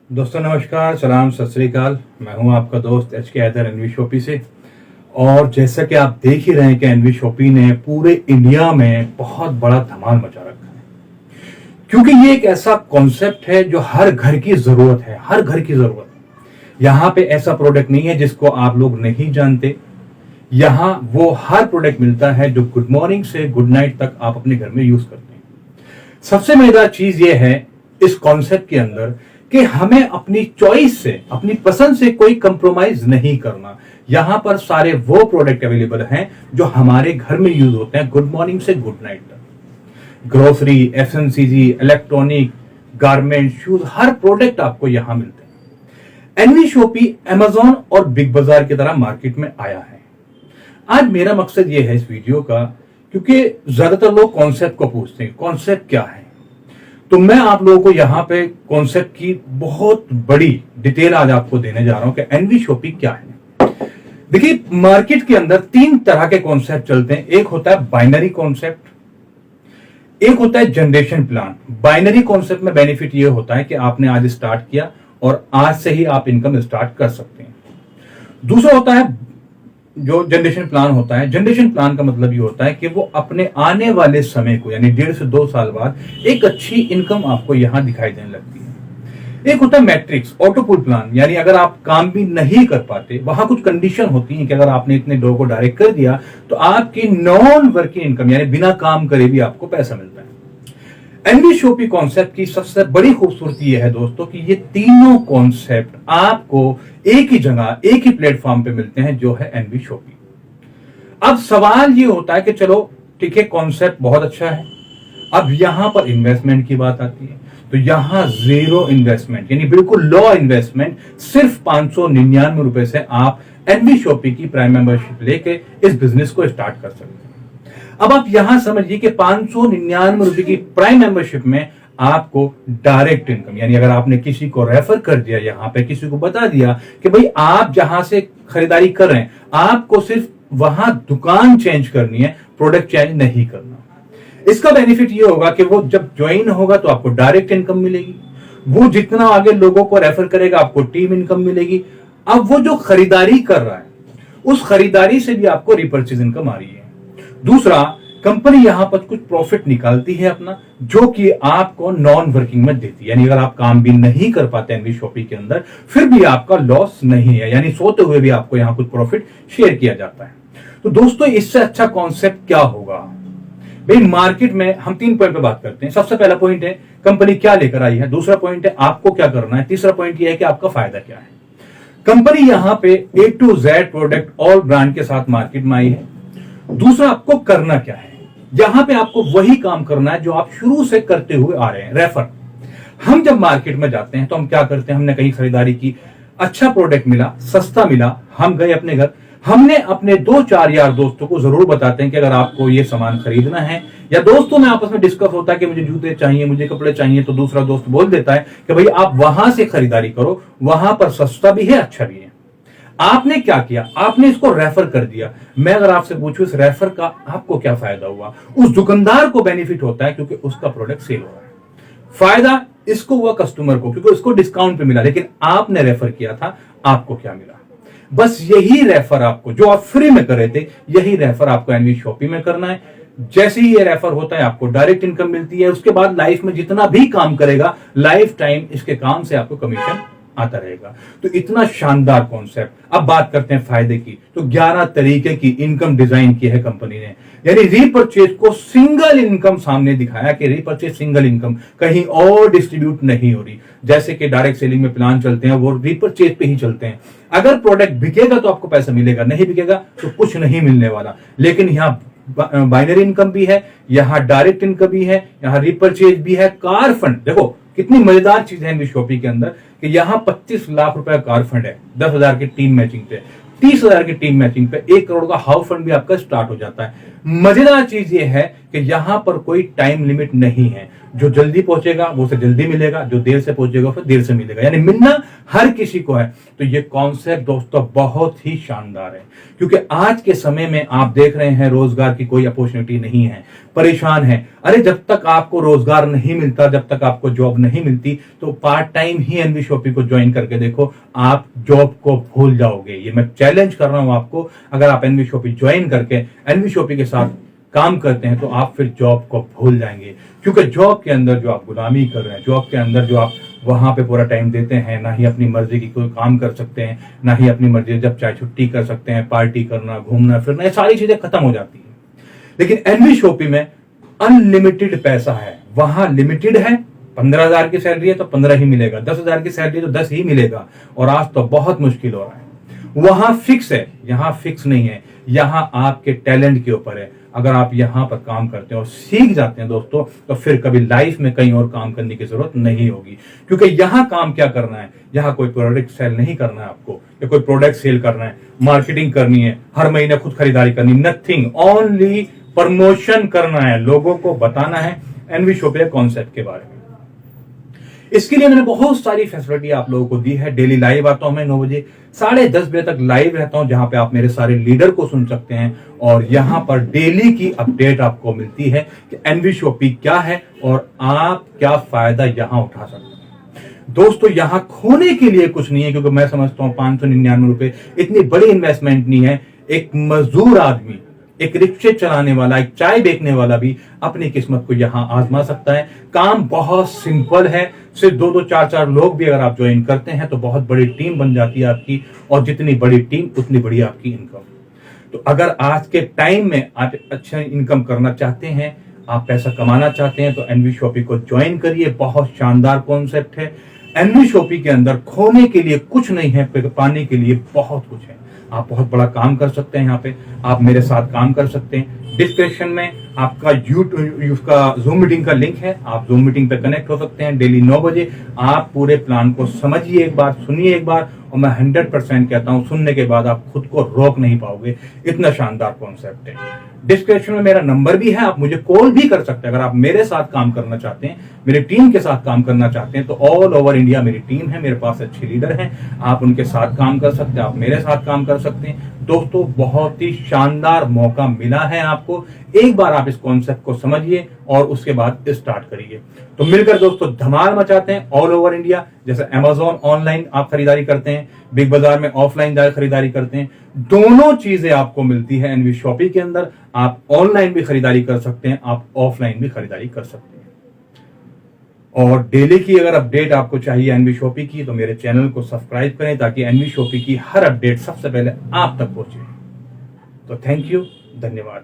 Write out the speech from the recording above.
दोस्तों नमस्कार, सलाम, सत श्री अकाल। मैं हूं आपका दोस्त HK हैदर एनवी शॉपी से। और जैसा कि आप देख ही रहे हैं कि एनवी शॉपी ने पूरे इंडिया में बहुत बड़ा धमाल मचा रखा है, क्योंकि ये एक ऐसा कॉन्सेप्ट है जो हर घर की जरूरत है। हर घर की जरूरत है। यहाँ पे ऐसा प्रोडक्ट नहीं है जिसको आप लोग नहीं जानते। यहाँ वो हर प्रोडक्ट मिलता है जो गुड मॉर्निंग से गुड नाइट तक आप अपने घर में यूज करते हैं। सबसे मजेदार चीज ये है इस कॉन्सेप्ट के अंदर कि हमें अपनी चॉइस से, अपनी पसंद से कोई कंप्रोमाइज नहीं करना। यहां पर सारे वो प्रोडक्ट अवेलेबल हैं जो हमारे घर में यूज होते हैं गुड मॉर्निंग से गुड नाइट तक। ग्रोसरी, FMCG, इलेक्ट्रॉनिक, गारमेंट, शूज, हर प्रोडक्ट आपको यहां मिलते हैं। एनवी शॉपी Amazon और बिग बाजार की तरह मार्केट में आया है। आज मेरा मकसद यह है इस वीडियो का, क्योंकि ज्यादातर लोग कॉन्सेप्ट को पूछते हैं, कॉन्सेप्ट क्या है। तो मैं आप लोगों को यहाँ पे कॉन्सेप्ट की बहुत बड़ी डिटेल आज आपको देने जा रहा हूं कि एनवी शॉपी क्या है। देखिए, मार्केट के अंदर तीन तरह के कॉन्सेप्ट चलते हैं। एक होता है बाइनरी कॉन्सेप्ट, एक होता है जनरेशन प्लान। बाइनरी कॉन्सेप्ट में बेनिफिट ये होता है कि आपने आज स्टार्ट किया और आज से ही आप इनकम स्टार्ट कर सकते हैं। दूसरा होता है जो जनरेशन प्लान होता है। जनरेशन प्लान का मतलब ये होता है कि वो अपने आने वाले समय को, यानी 1.5 से 2 साल बाद एक अच्छी इनकम आपको यहां दिखाई देने लगती है। एक होता है मैट्रिक्स, ऑटोपुल प्लान, यानी अगर आप काम भी नहीं कर पाते, वहां कुछ कंडीशन होती है कि अगर आपने इतने लोगों को डायरेक्ट कर दिया तो आपकी नॉन वर्किंग इनकम, यानी बिना काम करे भी आपको पैसा मिलता है। एनवी शॉपी कॉन्सेप्ट की सबसे बड़ी खूबसूरती यह है दोस्तों कि ये तीनों कॉन्सेप्ट आपको एक ही जगह, एक ही प्लेटफॉर्म पे मिलते हैं, जो है एनवी शॉपी। अब सवाल ये होता है कि चलो ठीक है, कॉन्सेप्ट बहुत अच्छा है, अब यहां पर इन्वेस्टमेंट की बात आती है। तो यहां 0 इन्वेस्टमेंट, यानी बिल्कुल लो इन्वेस्टमेंट, सिर्फ 599 रुपए से आप एनवी शॉपी की प्राइम मेंबरशिप लेके इस बिजनेस को स्टार्ट कर सकते हैं। अब आप यहां समझिए कि 599 रुपए की प्राइम मेंबरशिप में आपको डायरेक्ट इनकम, यानी अगर आपने किसी को रेफर कर दिया, यहां पे किसी को बता दिया कि भाई आप जहां से खरीदारी कर रहे हैं, आपको सिर्फ वहां दुकान चेंज करनी है, प्रोडक्ट चेंज नहीं करना। इसका बेनिफिट ये होगा कि वो जब ज्वाइन होगा तो आपको डायरेक्ट इनकम मिलेगी। वो जितना आगे लोगों को रेफर करेगा आपको टीम इनकम मिलेगी। अब वो जो खरीदारी कर रहा है उस खरीदारी से भी आपको रिपर्चेज इनकम आ रही है। दूसरा, कंपनी यहां पर कुछ प्रॉफिट निकालती है अपना, जो कि आपको नॉन वर्किंग में देती है। यानी अगर आप काम भी नहीं कर पाते एनवी शॉपी के अंदर, फिर भी आपका लॉस नहीं है, यानी सोते हुए भी आपको यहां कुछ प्रॉफिट शेयर किया जाता है। तो दोस्तों, इससे अच्छा कॉन्सेप्ट क्या होगा भाई? मार्केट में हम 3 पॉइंट पे बात करते हैं। सबसे पहला पॉइंट है कंपनी क्या लेकर आई है, दूसरा पॉइंट है आपको क्या करना है, तीसरा पॉइंट यह है कि आपका फायदा क्या है। कंपनी यहां पे A to Z product all brand के साथ मार्केट में आई है। दूसरा, आपको करना क्या है? यहां पे आपको वही काम करना है जो आप शुरू से करते हुए आ रहे हैं, रेफर। हम जब मार्केट में जाते हैं तो हम क्या करते हैं? हमने कहीं खरीदारी की, अच्छा प्रोडक्ट मिला, सस्ता मिला, हम गए अपने घर, हमने अपने 2-4 यार दोस्तों को जरूर बताते हैं कि अगर आपको ये सामान खरीदना है, या दोस्तों में आपस में डिस्कस होता है कि मुझे जूते चाहिए, मुझे कपड़े चाहिए, तो दूसरा दोस्त बोल देता है कि भाई आप वहां से खरीदारी करो, वहां पर सस्ता भी है, अच्छा भी है। आपने क्या किया? आपने इसको रेफर कर दिया। मैं अगर आपसे पूछूं इस रेफर का आपको क्या फायदा हुआ? उस दुकानदार को बेनिफिट होता है क्योंकि उसका प्रोडक्ट सेल हो रहा है। फायदा इसको हुआ कस्टमर को, क्योंकि उसको डिस्काउंट पे मिला। लेकिन आपने रेफर किया था, आपको क्या मिला? बस यही रेफर आपको, जो आप फ्री में कर रहे थे, यही रेफर आपको एनवी शॉपी में करना है। जैसे ही ये रेफर होता है आपको डायरेक्ट इनकम मिलती है। उसके बाद लाइफ में जितना भी काम करेगा, लाइफ टाइम इसके काम से आपको कमीशन आता रहेगा। तो इतना शानदार कॉन्सेप्ट। अब बात करते हैं फायदे की। तो 11 तरीके की इनकम डिजाइन की है कंपनी ने, यानी रीपर्चेज को सिंगल इनकम सामने दिखाया कि रीपर्चेज सिंगल इनकम, कहीं और डिस्ट्रीब्यूट नहीं हो रही। जैसे कि डायरेक्ट सेलिंग में प्लान चलते हैं, वो रीपर्चेज पे ही चलते हैं। अगर प्रोडक्ट बिकेगा तो आपको पैसा मिलेगा, नहीं बिकेगा तो कुछ नहीं मिलने वाला। लेकिन यहाँ बाइनरी इनकम भी है, यहाँ डायरेक्ट इनकम भी है, यहाँ रीपर्चेज भी है। कार फंड, देखो कितनी मजेदार चीज है एनवी शॉपी के अंदर कि यहाँ 25 लाख रुपए कार फंड है, 10,000 की टीम मैचिंग पे, 30,000 की टीम मैचिंग पे 1 करोड़ का हाउस फंड भी आपका स्टार्ट हो जाता है। मजेदार चीज ये है कि यहां पर कोई टाइम लिमिट नहीं है। जो जल्दी पहुंचेगा वो उसे जल्दी मिलेगा, जो देर से पहुंचेगा फिर देर से मिलेगा, यानी मिलना हर किसी को है। तो ये कॉन्सेप्ट दोस्तों बहुत ही शानदार है, क्योंकि आज के समय में आप देख रहे हैं रोजगार की कोई अपॉर्चुनिटी नहीं है, परेशान है। अरे जब तक आपको रोजगार नहीं मिलता, जब तक आपको जॉब नहीं मिलती, तो पार्ट टाइम ही एनवी शॉपी को ज्वाइन करके देखो, आप जॉब को भूल जाओगे। ये मैं चैलेंज कर रहा हूं आपको। अगर आप एनवी शॉपी ज्वाइन करके एनवी शॉपी के साथ काम करते हैं तो आप फिर जॉब को भूल जाएंगे, क्योंकि जॉब के अंदर जो आप गुलामी कर रहे हैं, जॉब के अंदर जो आप वहां पे पूरा टाइम देते हैं, ना ही अपनी मर्जी की कोई काम कर सकते हैं, ना ही अपनी मर्जी जब चाहे छुट्टी कर सकते हैं, पार्टी करना, घूमना फिरना, ये सारी चीजें खत्म हो जाती है। लेकिन एनवी शॉपी में अनलिमिटेड पैसा है, वहां लिमिटेड है। 15,000 की सैलरी है तो 15 ही मिलेगा, 10,000 की सैलरी है तो 10 ही मिलेगा, और आज तो बहुत मुश्किल हो रहा है। वहां फिक्स है, यहां फिक्स नहीं है। यहां आपके टैलेंट के ऊपर है। अगर आप यहां पर काम करते हैं और सीख जाते हैं दोस्तों, तो फिर कभी लाइफ में कहीं और काम करने की जरूरत नहीं होगी, क्योंकि यहां काम क्या करना है, यहां कोई प्रोडक्ट सेल नहीं करना है आपको, या कोई प्रोडक्ट सेल करना है, मार्केटिंग करनी है, हर महीने खुद खरीदारी करनी, नथिंग, ओनली प्रमोशन करना है, लोगों को बताना है एनवी शॉपी कॉन्सेप्ट के बारे में। इसके लिए मैंने बहुत सारी फैसिलिटी आप लोगों को दी है। डेली लाइव आता हूं मैं 9 बजे, 10:30 बजे तक लाइव रहता हूं, जहां पे आप मेरे सारे लीडर को सुन सकते हैं, और यहां पर डेली की अपडेट आपको मिलती है कि एनवी शॉपी क्या है और आप क्या फायदा यहां उठा सकते हैं। दोस्तों यहां खोने के लिए कुछ नहीं है, क्योंकि मैं समझता हूं 599 रुपए इतनी बड़ी इन्वेस्टमेंट नहीं है। एक मजदूर आदमी, एक रिक्शे चलाने वाला, एक चाय बेचने वाला भी अपनी किस्मत को यहां आजमा सकता है। काम बहुत सिंपल है, सिर्फ 2-2, 4-4 लोग भी अगर आप ज्वाइन करते हैं तो बहुत बड़ी टीम बन जाती है आपकी, और जितनी बड़ी टीम उतनी बड़ी आपकी इनकम। तो अगर आज के टाइम में आप अच्छा इनकम करना चाहते हैं, आप पैसा कमाना चाहते हैं, तो एनवी शॉपी को ज्वाइन करिए। बहुत शानदार कॉन्सेप्ट है। एनवी शॉपी के अंदर खोने के लिए कुछ नहीं है, पाने के लिए बहुत कुछ है। आप बहुत बड़ा काम कर सकते हैं यहाँ पे, आप मेरे साथ काम कर सकते हैं। डिस्क्रिप्शन में आपका यूट्यूब का जूम मीटिंग का लिंक है, आप जूम मीटिंग पे कनेक्ट हो सकते हैं डेली 9 बजे। आप पूरे प्लान को समझिए एक बार, सुनिए एक बार, और मैं 100% कहता हूं, सुनने के बाद आप खुद को रोक नहीं पाओगे, इतना शानदार कॉन्सेप्ट है। डिस्क्रिप्शन में मेरा नंबर भी है, आप मुझे कॉल भी कर सकते हैं। अगर आप मेरे साथ काम करना चाहते हैं, मेरी टीम के साथ काम करना चाहते हैं, तो ऑल ओवर इंडिया मेरी टीम है, मेरे पास अच्छे लीडर हैं, आप उनके साथ काम कर सकते हैं, आप मेरे साथ काम कर सकते हैं। दोस्तों बहुत ही शानदार मौका मिला है आपको, एक बार आप इस कॉन्सेप्ट को समझिए और उसके बाद स्टार्ट करिए। तो मिलकर दोस्तों धमाल मचाते हैं ऑल ओवर इंडिया। जैसे अमेज़न ऑनलाइन आप खरीदारी करते हैं, बिग बाजार में ऑफलाइन जाकर खरीदारी करते हैं, दोनों चीजें आपको मिलती है एनवी शॉपी के अंदर। आप ऑनलाइन भी खरीदारी कर सकते हैं, आप ऑफलाइन भी खरीदारी कर सकते हैं। और डेली की अगर अपडेट आपको चाहिए एनवी शॉपी की, तो मेरे चैनल को सब्सक्राइब करें, ताकि एनवी शॉपी की हर अपडेट सबसे पहले आप तक पहुंचे। तो थैंक यू, धन्यवाद।